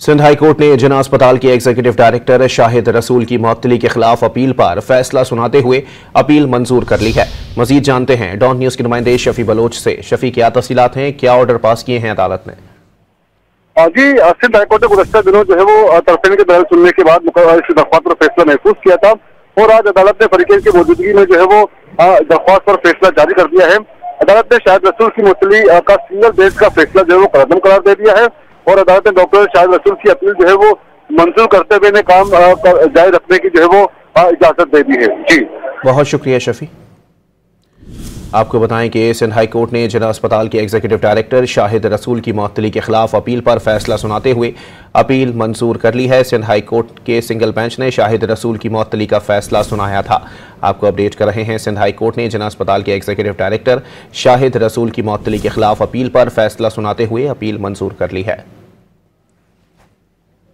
Sindh high court ने जिना अस्पताल के एग्जीक्यूटिव डायरेक्टर शाहिद रसूल की मुअत्तली के खिलाफ अपील पर फैसला सुनाते हुए अपील मंजूर कर ली है। मजीद जानते हैं डॉन न्यूज के नुमाइंदे शफी बलोच से। शफी, क्या तफसीलात हैं, क्या ऑर्डर पास किए हैं अदालत ने? जी, सिंध हाई कोर्ट ने गुज़श्ता दिनों जो है वो तरफेन के बयान सुनने के बाद इस दरख्वास्त पर फैसला महफूज किया था और आज अदालत ने फरीकैन की मौजूदगी में जो है वो दरख्वास्त पर फैसला जारी कर दिया है। अदालत ने शाहिद रसूल की मुअत्तली का सिंगल बेंच का फैसला जो है वो कलअदम करार दे दिया है और अदालत ने डॉक्टर शाहिद रसूल की अपील जो है वो मंजूर करते हुए काम जारी रखने की जो है वो इजाजत दे दी है। जी, बहुत शुक्रिया शफी। आपको बताएं कि सिंध हाई कोर्ट ने जिला अस्पताल के एग्जीक्यूटिव डायरेक्टर शाहिद रसूल की मुअत्तली के खिलाफ अपील पर फैसला सुनाते हुए अपील मंजूर कर ली है। सिंध हाई कोर्ट के सिंगल बेंच ने शाहिद रसूल की मुअत्तली का फैसला सुनाया था। आपको अपडेट कर रहे हैं, सिंध हाई कोर्ट ने जिला अस्पताल के एग्जीक्यूटिव डायरेक्टर शाहिद रसूल की मुअत्तली के खिलाफ अपील पर फैसला सुनाते हुए अपील मंजूर कर ली है।